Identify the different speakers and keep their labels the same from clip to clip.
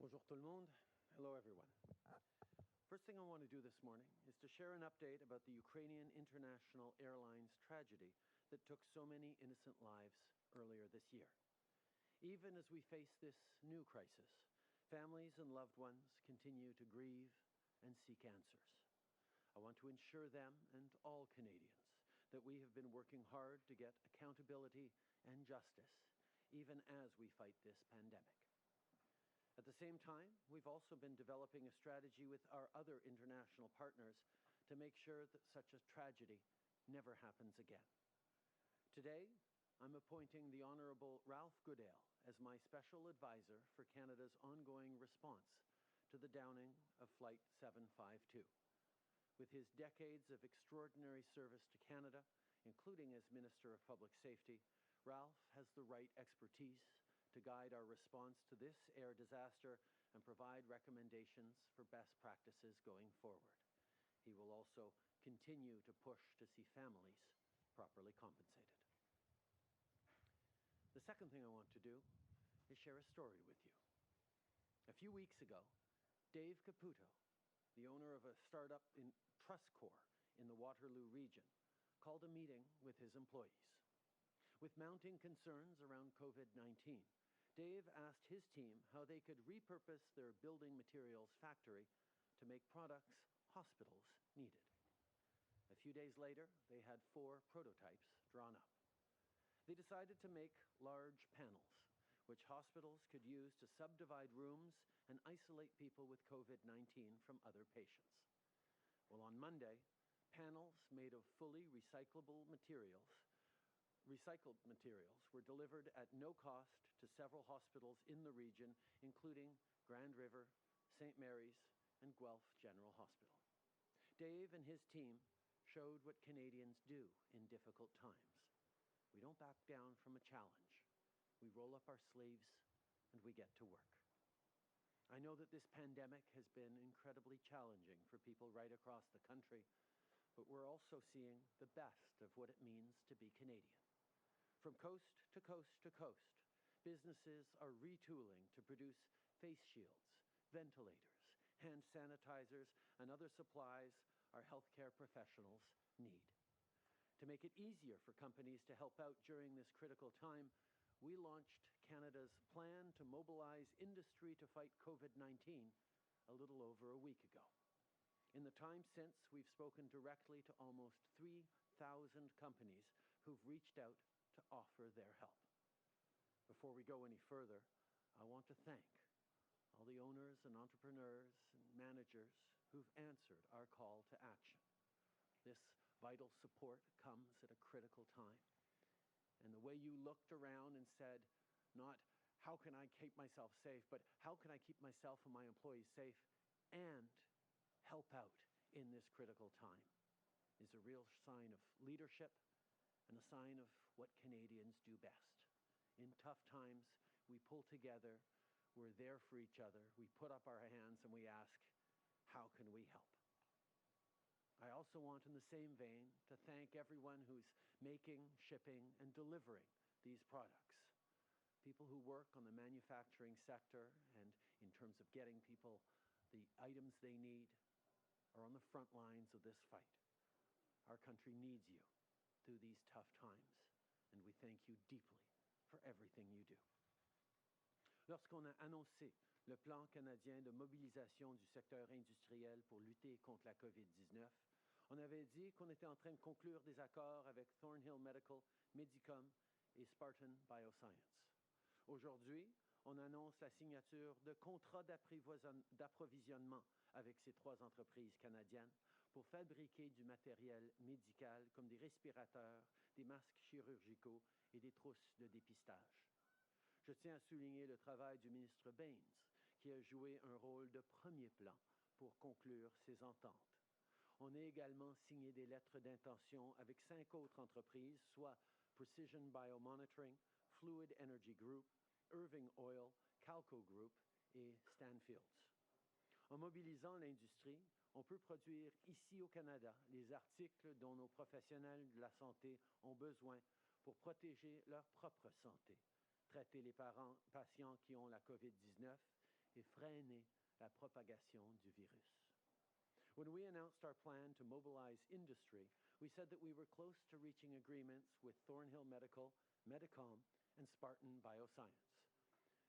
Speaker 1: Bonjour tout le monde. Hello everyone. First thing I want to do this morning is to share an update about the Ukrainian International Airlines tragedy that took so many innocent lives earlier this year. Even as we face this new crisis, families and loved ones continue to grieve and seek answers. I want to ensure them and all Canadians that we have been working hard to get accountability and justice, even as we fight this pandemic. At the same time, we've also been developing a strategy with our other international partners to make sure that such a tragedy never happens again. Today, I'm appointing the Honourable Ralph Goodale as my special advisor for Canada's ongoing response to the downing of Flight 752. With his decades of extraordinary service to Canada, including as Minister of Public Safety, Ralph has the right expertise to guide our response to this air disaster and provide recommendations for best practices going forward. He will also continue to push to see families properly compensated. The second thing I want to do is share a story with you. A few weeks ago, Dave Caputo, the owner of a startup in TrustCore in the Waterloo region, called a meeting with his employees. With mounting concerns around COVID-19, Dave asked his team how they could repurpose their building materials factory to make products hospitals needed. A few days later, they had 4 prototypes drawn up. They decided to make large panels, which hospitals could use to subdivide rooms and isolate people with COVID-19 from other patients. Well, on Monday, panels made of fully recycled materials were delivered at no cost to several hospitals in the region, including Grand River, St. Mary's, and Guelph General Hospital. Dave and his team showed what Canadians do in difficult times. We don't back down from a challenge. We roll up our sleeves and we get to work. I know that this pandemic has been incredibly challenging for people right across the country, but we're also seeing the best of what it means to be Canadian. From coast to coast to coast, businesses are retooling to produce face shields, ventilators, hand sanitizers, and other supplies our healthcare professionals need. To make it easier for companies to help out during this critical time, we launched Canada's plan to mobilize industry to fight COVID-19 a little over a week ago. In the time since, we've spoken directly to almost 3,000 companies who've reached out to offer their help. Before we go any further, I want to thank all the owners and entrepreneurs and managers who've answered our call to action. This vital support comes at a critical time. And the way you looked around and said, not how can I keep myself safe, but how can I keep myself and my employees safe and help out in this critical time, is a real sign of leadership and a sign of what Canadians do best. In tough times, we pull together, we're there for each other, we put up our hands and we ask, how can we help? I also want, in the same vein, to thank everyone who's making, shipping, and delivering these products. People who work on the manufacturing sector and in terms of getting people the items they need are on the front lines of this fight. Our country needs you through these tough times, and we thank you deeply for everything you do. Lorsqu'on a annoncé le plan canadien de mobilisation du secteur industriel pour lutter contre la COVID-19, on avait dit qu'on était en train de conclure des accords avec Thornhill Medical, Medicom et Spartan Bioscience. Aujourd'hui, on annonce la signature de contrats d'approvisionnement avec ces 3 entreprises canadiennes pour fabriquer du matériel médical comme des respirateurs, des masques chirurgicaux et des trousses de dépistage. Je tiens à souligner le travail du ministre Baines, qui a joué un rôle de premier plan pour conclure ces ententes. On a également signé des lettres d'intention avec 5 autres entreprises, soit Precision Biomonitoring, Fluid Energy Group, Irving Oil, Calco Group et Stanfields. En mobilisant l'industrie, on peut produire ici au Canada les articles dont nos professionnels de la santé ont besoin pour protéger leur propre santé, traiter les patients qui ont la COVID-19 et freiner la propagation du virus. When we announced our plan to mobilize industry, we said that we were close to reaching agreements with Thornhill Medical, Medicom, and Spartan Bioscience.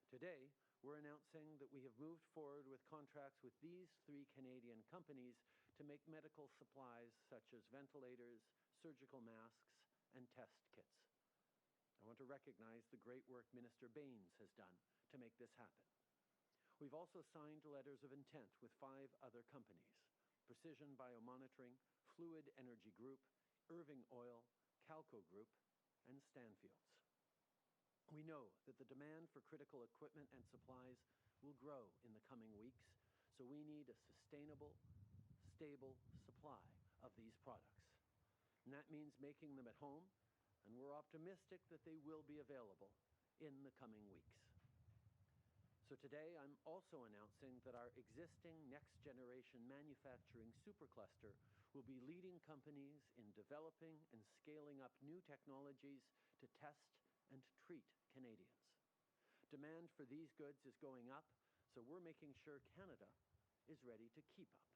Speaker 1: Today, we're announcing that we have moved forward with contracts with these 3 Canadian companies to make medical supplies such as ventilators, surgical masks, and test kits. I want to recognize the great work Minister Baines has done to make this happen. We've also signed letters of intent with 5 other companies: Precision Biomonitoring, Fluid Energy Group, Irving Oil, Calco Group, and Stanfields. We know that the demand for critical equipment and supplies will grow in the coming weeks, so we need a sustainable, stable supply of these products. And that means making them at home, and we're optimistic that they will be available in the coming weeks. So today, I'm also announcing that our existing next-generation manufacturing supercluster will be leading companies in developing and scaling up new technologies to test and treat Canadians. Demand for these goods is going up, so we're making sure Canada is ready to keep up.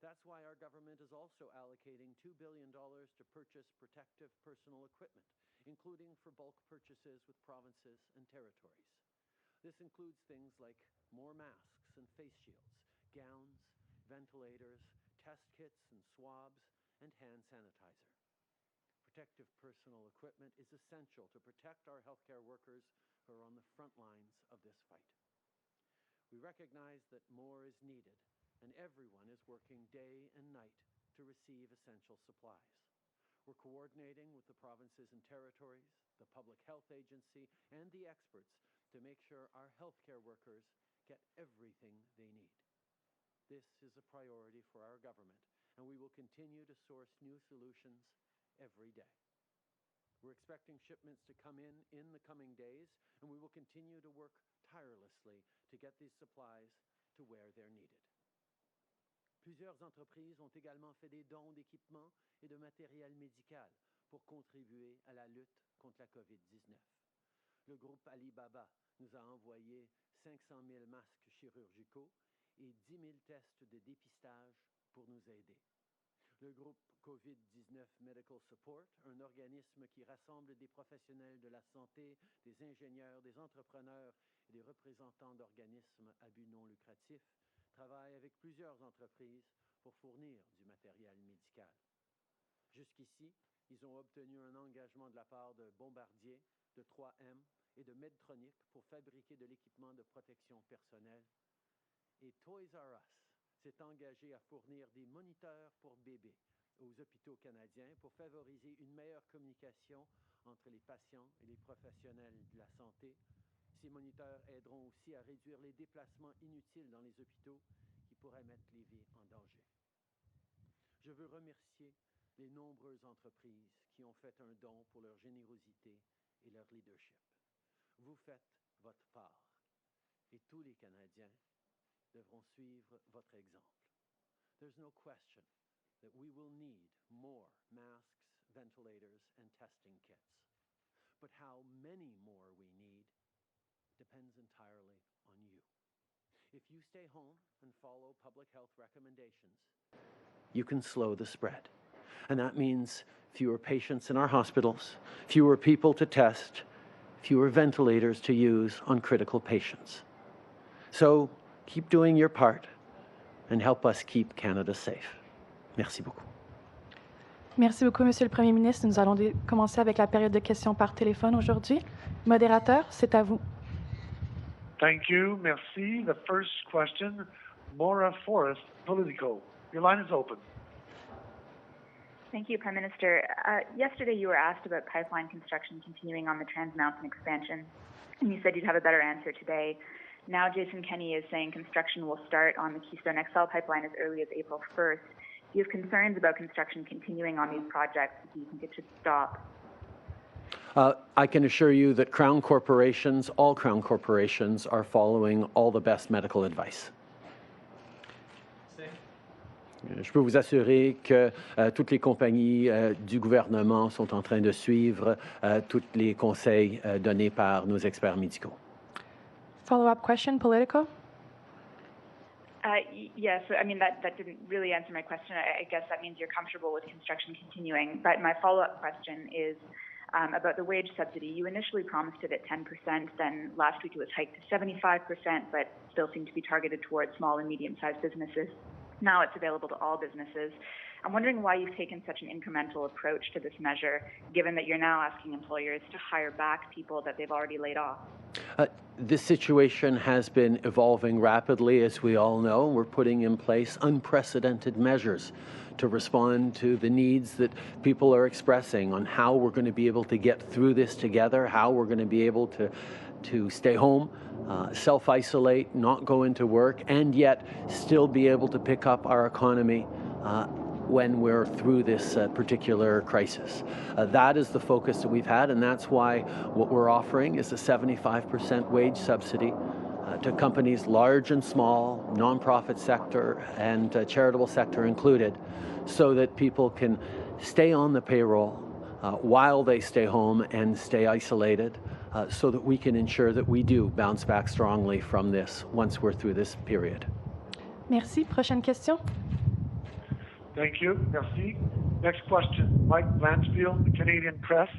Speaker 1: That's why our government is also allocating $2 billion to purchase protective personal equipment, including for bulk purchases with provinces and territories. This includes things like more masks and face shields, gowns, ventilators, test kits and swabs, and hand sanitizer. Protective personal equipment is essential to protect our healthcare workers who are on the front lines of this fight. We recognize that more is needed, and everyone is working day and night to receive essential supplies. We're coordinating with the provinces and territories, the Public Health Agency, and the experts to make sure our healthcare workers get everything they need. This is a priority for our government, and we will continue to source new solutions every day. We're expecting shipments to come in the coming days, and we will continue to work tirelessly to get these supplies to where they're needed. Plusieurs entreprises ont également fait des dons d'équipements et de matériel médical pour contribuer à la lutte contre la COVID-19. Le groupe Alibaba nous a envoyé 500 000 masques chirurgicaux et 10 000 tests de dépistage pour nous aider. Le groupe COVID-19 Medical Support, un organisme qui rassemble des professionnels de la santé, des ingénieurs, des entrepreneurs et des représentants d'organismes à but non lucratif, travaille avec plusieurs entreprises pour fournir du matériel médical. Jusqu'ici, ils ont obtenu un engagement de la part de Bombardier, de 3M et de Medtronic pour fabriquer de l'équipement de protection personnelle. Et Toys R Us s'est engagé à fournir des moniteurs pour bébés aux hôpitaux canadiens pour favoriser une meilleure communication entre les patients et les professionnels de la santé. Ces moniteurs aideront aussi à réduire les déplacements inutiles dans les hôpitaux qui pourraient mettre les vies en danger. Je veux remercier les nombreuses entreprises qui ont fait un don pour leur générosité et leur leadership. Vous faites votre part et tous les Canadiens devront suivre votre exemple. There's no question that we will need more masks, ventilators, and testing kits. But how many more we need depends entirely on you. If you stay home and follow public health recommendations, you can slow the spread. And that means fewer patients in our hospitals, fewer people to test, fewer ventilators to use on critical patients. So keep doing your part and help us keep Canada safe. Merci beaucoup.
Speaker 2: Merci beaucoup, Monsieur le Premier ministre. Nous allons commencer avec la période de questions par téléphone aujourd'hui. Modérateur, c'est à vous.
Speaker 3: Thank you. Merci. The first question, Maura Forrest, Politico. Your line is open.
Speaker 4: Thank you, Prime Minister. Yesterday you were asked about pipeline construction continuing on the Trans Mountain expansion, and you said you'd have a better answer today. Now Jason Kenney is saying construction will start on the Keystone XL pipeline as early as April 1st. Do you have concerns about construction continuing on these projects? Do you think it should stop?
Speaker 1: I can assure you that all Crown corporations are following all the best medical advice. Je peux vous assurer que toutes les compagnies du gouvernement sont en train de suivre tous les conseils donnés par nos experts médicaux.
Speaker 2: Follow-up question, Politico.
Speaker 4: Yes, I mean, that didn't really answer my question. I guess that means you're comfortable with construction continuing. But my follow-up question is about the wage subsidy. You initially promised it at 10%, then last week it was hiked to 75%, but still seemed to be targeted towards small and medium-sized businesses. Now it's available to all businesses. I'm wondering why you've taken such an incremental approach to this measure, given that you're now asking employers to hire back people that they've already laid off.
Speaker 1: This situation has been evolving rapidly, as we all know. We're putting in place unprecedented measures to respond to the needs that people are expressing on how we're going to be able to get through this together, how we're going to be able to stay home, self-isolate, not go into work, and yet still be able to pick up our economy when we're through this particular crisis. That is the focus that we've had, and that's why what we're offering is a 75% wage subsidy to companies large and small, nonprofit sector and charitable sector included, so that people can stay on the payroll while they stay home and stay isolated, so that we can ensure that we do bounce back strongly from this once we're through this period.
Speaker 2: Merci. Prochaine question.
Speaker 3: Thank you. Merci. Next question, Mike Mansfield, the Canadian Press.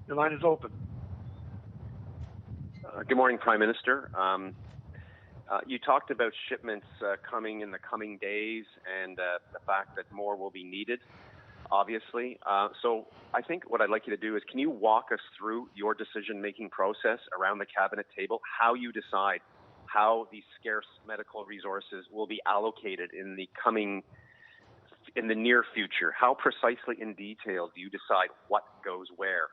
Speaker 3: The line is open.
Speaker 5: Good morning, Prime Minister. You talked about shipments coming in the coming days and the fact that more will be needed, obviously. So I think what I'd like you to do is, can you walk us through your decision-making process around the cabinet table, how you decide how these scarce medical resources will be allocated in the near future? How precisely in detail do you decide what goes where?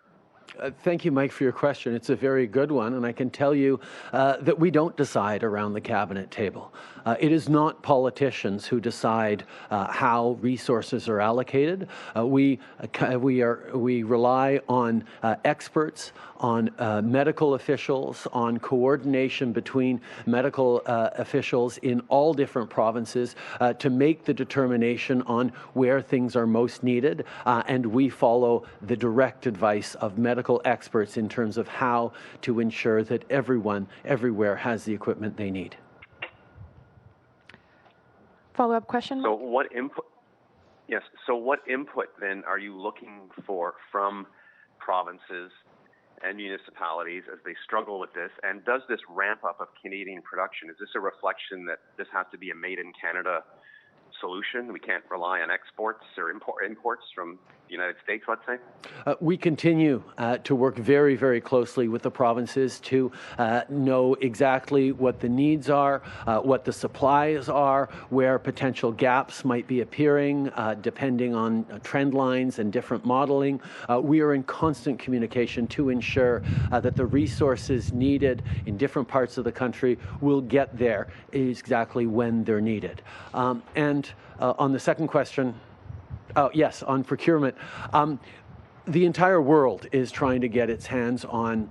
Speaker 1: Thank you, Mike, for your question. It's a very good one, and I can tell you that we don't decide around the cabinet table. It is not politicians who decide how resources are allocated. We rely on experts, on medical officials, on coordination between medical officials in all different provinces to make the determination on where things are most needed, and we follow the direct advice of medical experts in terms of how to ensure that everyone, everywhere, has the equipment they need.
Speaker 2: Follow-up question?
Speaker 5: So what input? Yes. So what input then are you looking for from provinces and municipalities as they struggle with this? And does this ramp up of Canadian production, is this a reflection that this has to be a made in Canada solution? We can't rely on exports or imports from the United States, let's say?
Speaker 1: We continue to work very, very closely with the provinces to know exactly what the needs are, what the supplies are, where potential gaps might be appearing, depending on trend lines and different modeling. We are in constant communication to ensure that the resources needed in different parts of the country will get there exactly when they're needed. And on the second question, yes, on procurement, the entire world is trying to get its hands on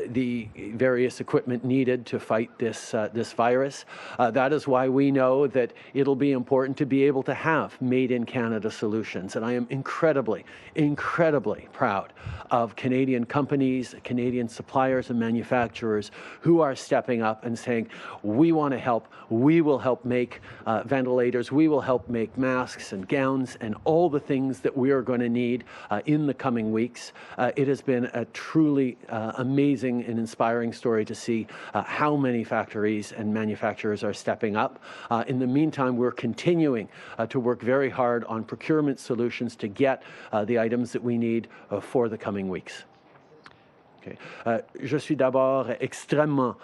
Speaker 1: the various equipment needed to fight this virus. That is why we know that it'll be important to be able to have made in Canada solutions. And I am incredibly, incredibly proud of Canadian companies, Canadian suppliers and manufacturers who are stepping up and saying, we want to help, we will help make ventilators, we will help make masks and gowns and all the things that we are going to need in the coming weeks. It has been a truly amazing and inspiring story to see how many factories and manufacturers are stepping up. In the meantime, we're continuing to work very hard on procurement solutions to get the items that we need for the coming weeks. Okay. Je suis d'abord extrêmement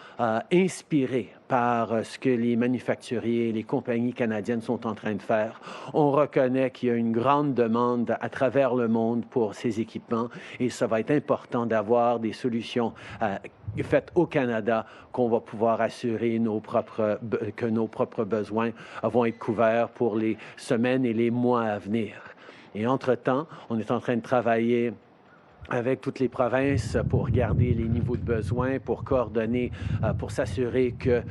Speaker 1: inspiré par ce que les manufacturiers et les compagnies canadiennes sont en train de faire. On reconnaît qu'il y a une grande demande à travers le monde pour ces équipements et ça va être important d'avoir des solutions faites au Canada qu'on va pouvoir assurer que nos propres besoins vont être couverts pour les semaines et les mois à venir. Et entre-temps, on est en train de travailler avec toutes les provinces pour regarder les niveaux de besoins, pour coordonner, pour s'assurer que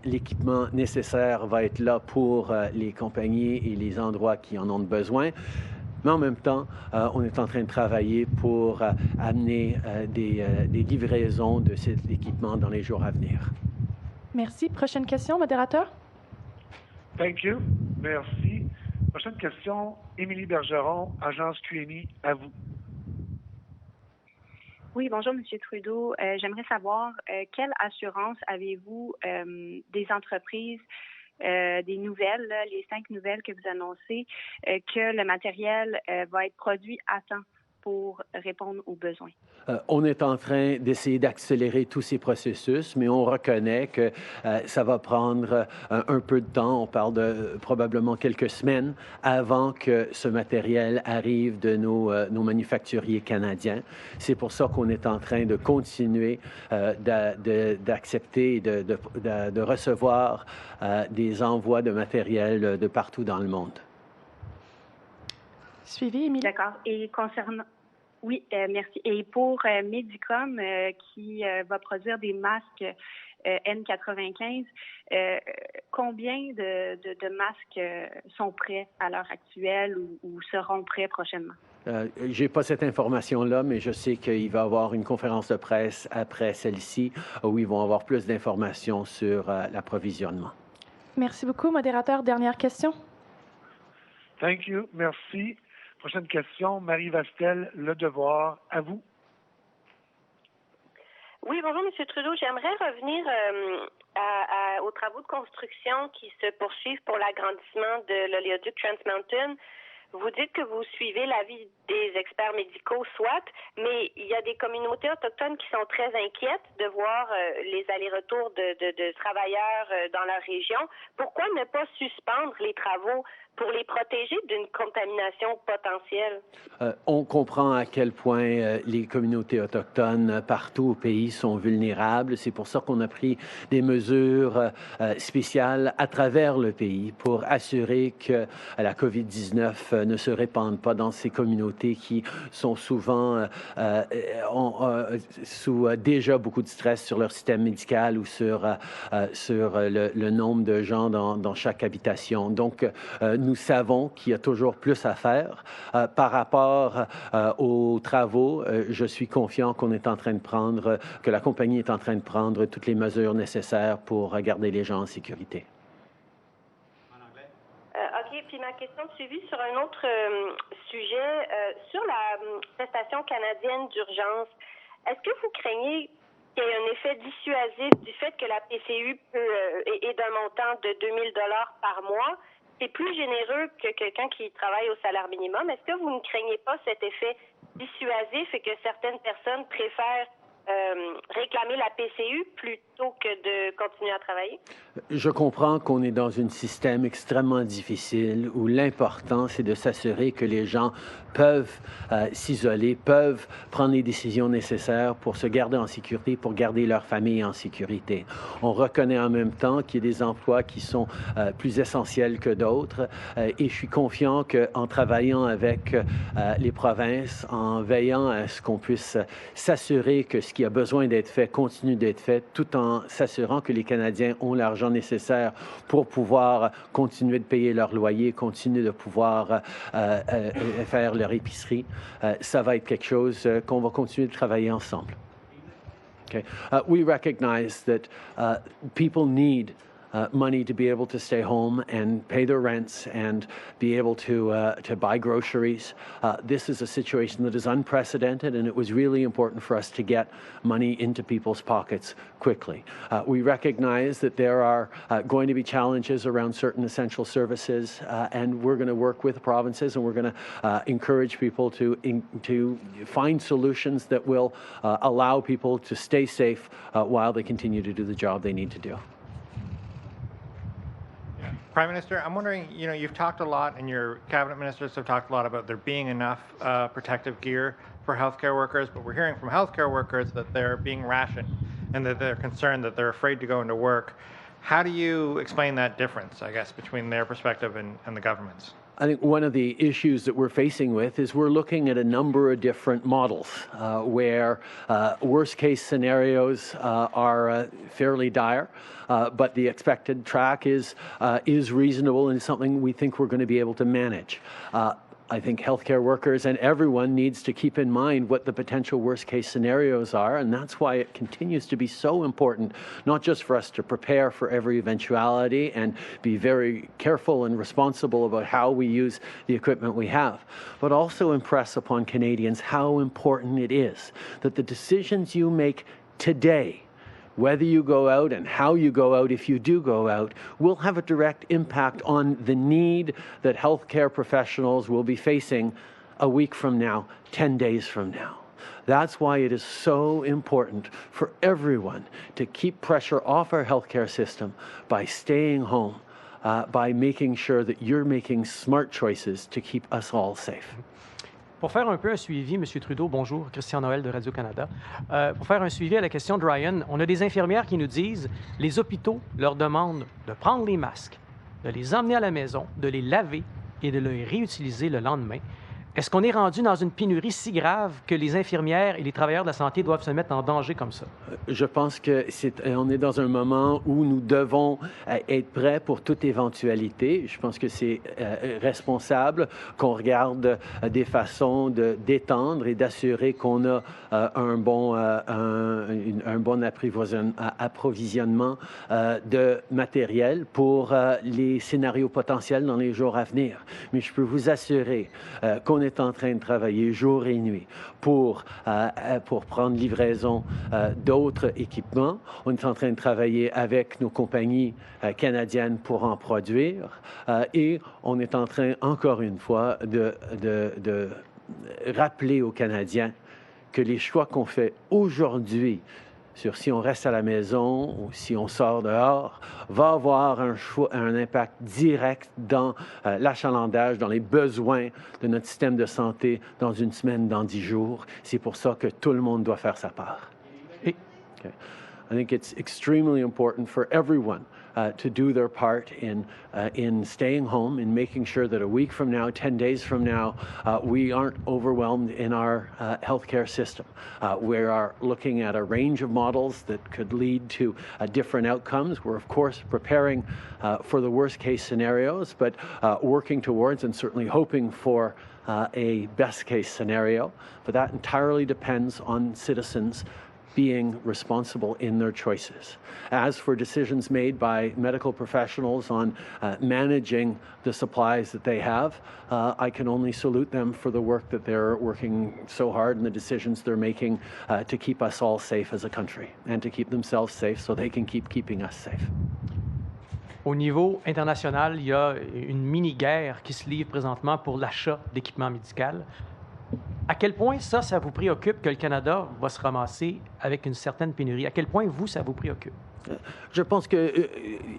Speaker 1: l'équipement nécessaire va être là pour les compagnies et les endroits qui en ont besoin. Mais en même temps, on est en train de travailler pour amener des livraisons de cet équipement dans les jours à venir.
Speaker 2: Merci. Prochaine question, modérateur.
Speaker 3: Thank you. Merci. Prochaine question, Émilie Bergeron, agence QMI, à vous.
Speaker 6: Oui, bonjour, M. Trudeau. J'aimerais savoir quelle assurance avez-vous des entreprises, des nouvelles, là, les 5 nouvelles que vous annoncez, que le matériel va être produit à temps pour répondre aux besoins?
Speaker 1: On est en train d'essayer d'accélérer tous ces processus, mais on reconnaît que ça va prendre un peu de temps. On parle de probablement quelques semaines avant que ce matériel arrive de nos manufacturiers canadiens. C'est pour ça qu'on est en train de continuer d'accepter et de recevoir des envois de matériel de partout dans le monde.
Speaker 2: Suivi, Émilie.
Speaker 6: D'accord. Et concernant... Oui, merci. Et pour Medicom, qui va produire des masques N95, combien de masques sont prêts à l'heure actuelle ou seront prêts prochainement?
Speaker 1: Je n'ai pas cette information-là, mais je sais qu'il va y avoir une conférence de presse après celle-ci où ils vont avoir plus d'informations sur l'approvisionnement.
Speaker 2: Merci beaucoup, modérateur. Dernière question.
Speaker 3: Thank you. Merci. Prochaine question, Marie Vastel, Le Devoir, à vous.
Speaker 7: Oui, bonjour, M. Trudeau. J'aimerais revenir aux travaux de construction qui se poursuivent pour l'agrandissement de l'oléoduc Trans Mountain. Vous dites que vous suivez l'avis des experts médicaux, soit, mais il y a des communautés autochtones qui sont très inquiètes de voir les allers-retours de travailleurs dans leur région. Pourquoi ne pas suspendre les travaux pour les protéger d'une contamination potentielle?
Speaker 1: On comprend à quel point les communautés autochtones partout au pays sont vulnérables. C'est pour ça qu'on a pris des mesures spéciales à travers le pays pour assurer que la COVID-19 ne se répande pas dans ces communautés qui sont souvent sous déjà beaucoup de stress sur leur système médical ou sur le nombre de gens dans chaque habitation. Donc, nous savons qu'il y a toujours plus à faire. Par rapport aux travaux, je suis confiant qu'on est en train de prendre, que la compagnie est en train de prendre toutes les mesures nécessaires pour garder les gens en sécurité.
Speaker 7: OK. Puis ma question de suivi sur un autre sujet, sur la prestation canadienne d'urgence, est-ce que vous craignez qu'il y ait un effet dissuasif du fait que la PCU est d'un montant de 2 000 $ par mois? C'est plus généreux que quelqu'un qui travaille au salaire minimum. Est-ce que vous ne craignez pas cet effet dissuasif et que certaines personnes préfèrent réclamer la PCU plutôt que de continuer à travailler?
Speaker 1: Je comprends qu'on est dans un système extrêmement difficile où l'important, c'est de s'assurer que les gens peuvent s'isoler, peuvent prendre les décisions nécessaires pour se garder en sécurité, pour garder leur famille en sécurité. On reconnaît en même temps qu'il y a des emplois qui sont plus essentiels que d'autres et je suis confiant qu'en travaillant avec les provinces, en veillant à ce qu'on puisse s'assurer que ce qui a besoin d'être fait continue d'être fait, tout en s'assurant que les Canadiens ont l'argent nécessaire pour pouvoir continuer de payer leur loyer, continuer de pouvoir faire leur épicerie. Ça va être quelque chose qu'on va continuer de travailler ensemble. Okay. We recognize that people need money to be able to stay home and pay their rents and be able to buy groceries. This is a situation that is unprecedented, and it was really important for us to get money into people's pockets quickly. We recognize that there are going to be challenges around certain essential services, and we're going to work with provinces, and we're going to encourage people to find solutions that will allow people to stay safe while they continue to do the job they need to do.
Speaker 8: Prime Minister, I'm wondering, you've talked a lot, and your cabinet ministers have talked a lot about there being enough protective gear for healthcare workers, but we're hearing from healthcare workers that they're being rationed and that they're concerned, that they're afraid to go into work. How do you explain that difference, I guess, between their perspective and the government's?
Speaker 1: I think one of the issues that we're facing with is we're looking at a number of different models where worst case scenarios are fairly dire, but the expected track is reasonable and something we think we're going to be able to manage. I think healthcare workers and everyone needs to keep in mind what the potential worst case scenarios are, and that's why it continues to be so important, not just for us to prepare for every eventuality and be very careful and responsible about how we use the equipment we have, but also impress upon Canadians how important it is that the decisions you make today, whether you go out and how you go out if you do go out, will have a direct impact on the need that healthcare professionals will be facing a week from now, 10 days from now. That's why it is so important for everyone to keep pressure off our healthcare system by staying home, by making sure that you're making smart choices to keep us all safe.
Speaker 9: Pour faire un peu un suivi, M. Trudeau, bonjour, Christian Noël de Radio-Canada. Pour faire un suivi à la question de Ryan, on a des infirmières qui nous disent les hôpitaux leur demandent de prendre les masques, de les emmener à la maison, de les laver et de les réutiliser le lendemain. Est-ce qu'on est rendu dans une pénurie si grave que les infirmières et les travailleurs de la santé doivent se mettre en danger comme ça?
Speaker 1: Je pense qu'on est dans un moment où nous devons être prêts pour toute éventualité. Je pense que c'est responsable qu'on regarde des façons de d'étendre et d'assurer qu'on a un bon approvisionnement de matériel pour les scénarios potentiels dans les jours à venir. Mais je peux vous assurer qu'on est en train de travailler jour et nuit pour prendre livraison d'autres équipements. On est en train de travailler avec nos compagnies canadiennes pour en produire et on est en train, encore une fois, de rappeler aux Canadiens que les choix qu'on fait aujourd'hui sur si on reste à la maison ou si on sort dehors, va avoir un impact direct dans l'achalandage, dans les besoins de notre système de santé dans une semaine, dans 10 jours. C'est pour ça que tout le monde doit faire sa part. Okay. I think it's extremely important for everyone to do their part in staying home, in making sure that a week from now, 10 days from now, we aren't overwhelmed in our healthcare system. We are looking at a range of models that could lead to different outcomes. We're, of course, preparing for the worst case scenarios, but working towards and certainly hoping for a best case scenario. But that entirely depends on citizens being responsible in their choices. As for decisions made by medical professionals on managing the supplies that they have, I can only salute them for the work that they're working so hard and the decisions they're making to keep us all safe as a country and to keep themselves safe so they can keep keeping us safe.
Speaker 9: Au niveau international, il y a une mini-guerre qui se livre présentement pour l'achat d'équipements médicaux. À quel point ça vous préoccupe que le Canada va se ramasser avec une certaine pénurie? À quel point ça vous préoccupe?
Speaker 1: Je pense qu'il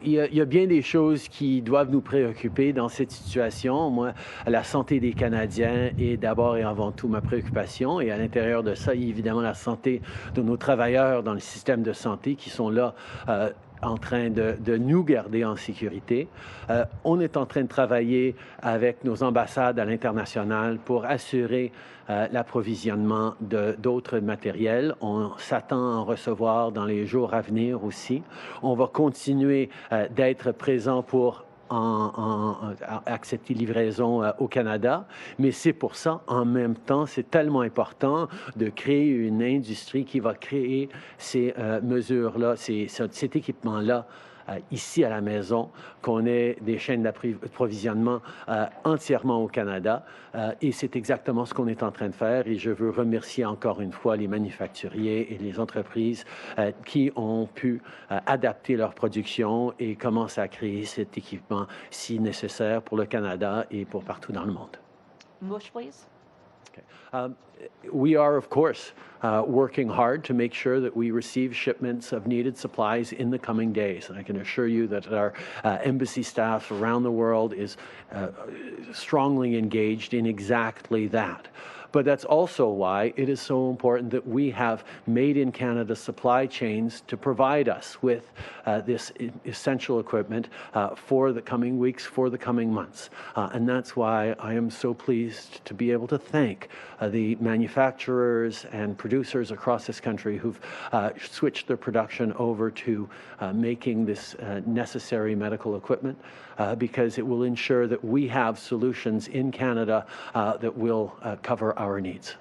Speaker 1: y a bien des choses qui doivent nous préoccuper dans cette situation. Moi, la santé des Canadiens est d'abord et avant tout ma préoccupation. Et à l'intérieur de ça, évidemment, la santé de nos travailleurs dans le système de santé qui sont là en train de nous garder en sécurité. On est en train de travailler avec nos ambassades à l'international pour assurer l'approvisionnement d'autres matériels. On s'attend à en recevoir dans les jours à venir aussi. On va continuer d'être présent pour accepter livraison au Canada, mais c'est pour ça, en même temps, c'est tellement important de créer une industrie qui va créer ces mesures-là, cet équipement-là ici à la maison, qu'on ait des chaînes d'approvisionnement entièrement au Canada. Et c'est exactement ce qu'on est en train de faire. Et je veux remercier encore une fois les manufacturiers et les entreprises qui ont pu adapter leur production et commencer à créer cet équipement si nécessaire pour le Canada et pour partout dans le monde.
Speaker 10: Bush, please.
Speaker 1: We are, of course, working hard to make sure that we receive shipments of needed supplies in the coming days. And I can assure you that our embassy staff around the world is strongly engaged in exactly that. But that's also why it is so important that we have made in Canada supply chains to provide us with this essential equipment for the coming weeks, for the coming months. And that's why I am so pleased to be able to thank the manufacturers and producers across this country who've switched their production over to making this necessary medical equipment, because it will ensure that we have solutions in Canada that will cover our needs.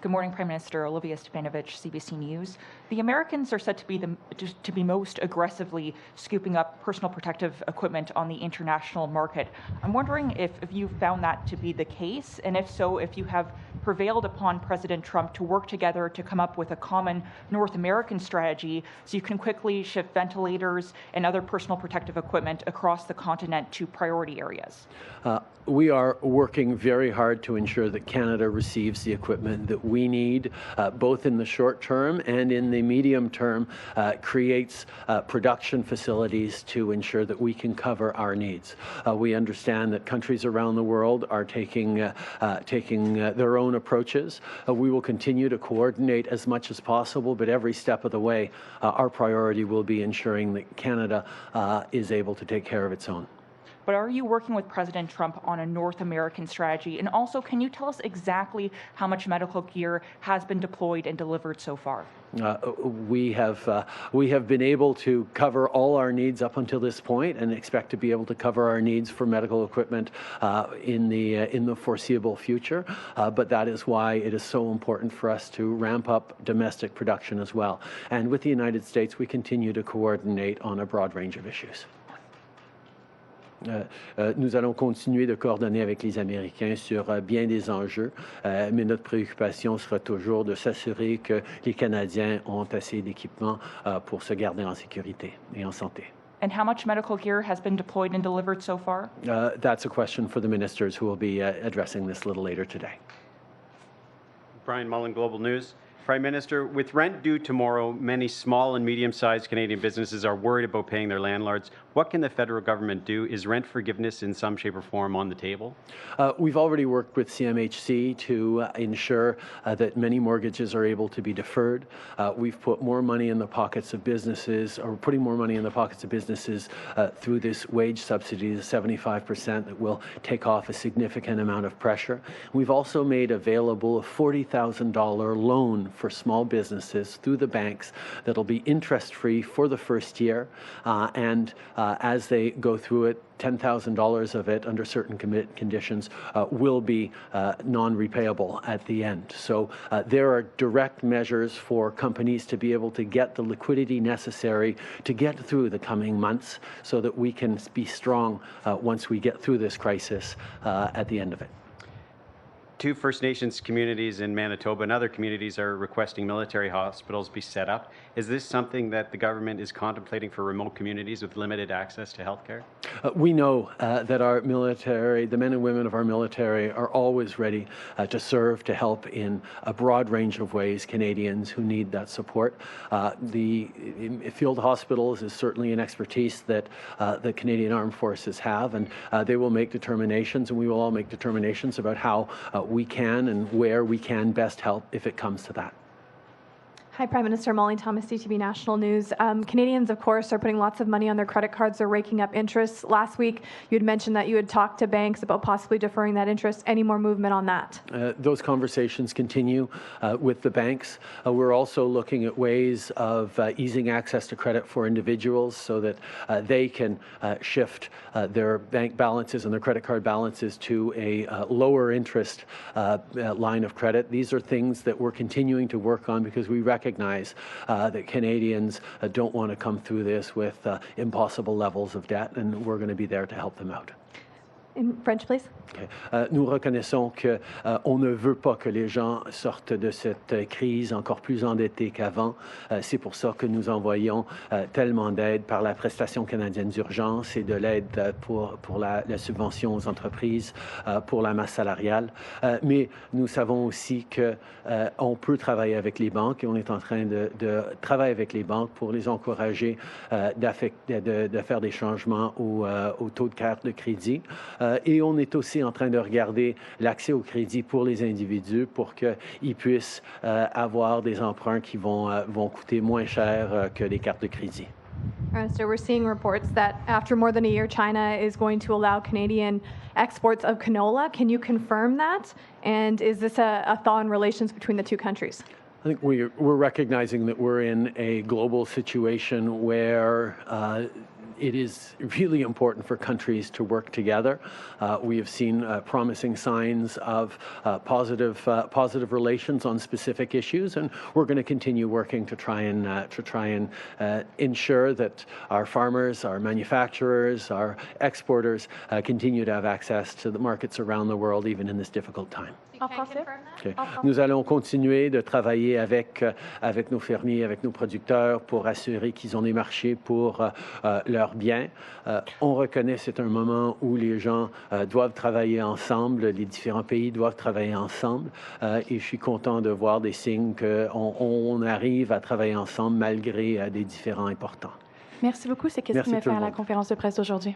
Speaker 10: Good morning, Prime Minister. Olivia Stepanovich, CBC News. The Americans are said to be most aggressively scooping up personal protective equipment on the international market. I'm wondering if you've found that to be the case, and if so, if you have prevailed upon President Trump to work together to come up with a common North American strategy so you can quickly ship ventilators and other personal protective equipment across the continent to priority areas.
Speaker 1: We are working very hard to ensure that Canada receives the equipment that we need, both in the short term and in the medium term, creates production facilities to ensure that we can cover our needs. We understand that countries around the world are taking their own approaches. We will continue to coordinate as much as possible, but every step of the way, our priority will be ensuring that Canada is able to take care of its own.
Speaker 10: But are you working with President Trump on a North American strategy? And also, can you tell us exactly how much medical gear has been deployed and delivered so far?
Speaker 1: We have been able to cover all our needs up until this point, and expect to be able to cover our needs for medical equipment in the foreseeable future. But that is why it is so important for us to ramp up domestic production as well. And with the United States, we continue to coordinate on a broad range of issues. Nous allons continuer de coordonner avec les Américains sur bien des enjeux, mais notre préoccupation sera toujours de s'assurer que les Canadiens ont assez d'équipements pour se garder en sécurité et en santé.
Speaker 10: And how much medical gear has been deployed and delivered so far?
Speaker 1: That's a question for the ministers who will be addressing this a little later today.
Speaker 11: Brian Mullen, Global News. Prime Minister, with rent due tomorrow, many small and medium-sized Canadian businesses are worried about paying their landlords. What can the federal government do? Is rent forgiveness in some shape or form on the table?
Speaker 1: We've already worked with CMHC to ensure that many mortgages are able to be deferred. We've put more money in the pockets of businesses, or putting more money in the pockets of businesses through this wage subsidy, the 75%, that will take off a significant amount of pressure. We've also made available a $40,000 loan for small businesses through the banks that'll be interest-free for the first year, and as they go through it, $10,000 of it, under certain conditions, will be non-repayable at the end. So there are direct measures for companies to be able to get the liquidity necessary to get through the coming months, so that we can be strong once we get through this crisis at the end of it.
Speaker 11: 2 First Nations communities in Manitoba and other communities are requesting military hospitals be set up. Is this something that the government is contemplating for remote communities with limited access to health care?
Speaker 1: We know that our military, the men and women of our military, are always ready to serve, to help in a broad range of ways Canadians who need that support. The field hospitals is certainly an expertise that the Canadian Armed Forces have, and they will make determinations, and we will all make determinations about how we can and where we can best help if it comes to that.
Speaker 2: Hi, Prime Minister. Molly Thomas, CTV National News. Canadians, of course, are putting lots of money on their credit cards. They're raking up interest. Last week, you had mentioned that you had talked to banks about possibly deferring that interest. Any more movement on that?
Speaker 1: Those conversations continue with the banks. We're also looking at ways of easing access to credit for individuals so that they can shift their bank balances and their credit card balances to a lower interest line of credit. These are things that we're continuing to work on because we recognize that Canadians don't want to come through this with impossible levels of debt, and we're going to be there to help them out.
Speaker 2: In French, please.
Speaker 1: Okay. Nous reconnaissons qu'on ne veut pas que les gens sortent de cette crise encore plus endettés qu'avant. C'est pour ça que nous envoyons tellement d'aide par la prestation canadienne d'urgence et de l'aide pour la subvention aux entreprises, pour la masse salariale. Mais nous savons aussi qu'on peut travailler avec les banques, et on est en train de travailler avec les banques pour les encourager de faire des changements au taux de carte de crédit. Et on est aussi en train de regarder l'accès au crédit pour les individus pour qu'ils puissent avoir des emprunts qui vont coûter moins cher que les cartes de crédit.
Speaker 2: So we're seeing reports that after more than a year, China is going to allow Canadian exports of canola. Can you confirm that? And is this a thaw in relations between the two countries?
Speaker 1: I think we're recognizing that we're in a global situation where it is really important for countries to work together. We have seen promising signs of positive relations on specific issues, and we're going to continue working to try and ensure that our farmers, our manufacturers, our exporters continue to have access to the markets around the world, even in this difficult time. Okay. Nous allons continuer de travailler avec nos fermiers, avec nos producteurs pour assurer qu'ils ont des marchés pour leurs biens. On reconnaît que c'est un moment où les gens doivent travailler ensemble, les différents pays doivent travailler ensemble et je suis content de voir des signes qu'on arrive à travailler ensemble malgré des différends importants.
Speaker 2: Merci beaucoup. C'est ce qui met fin à la conférence de presse d'aujourd'hui.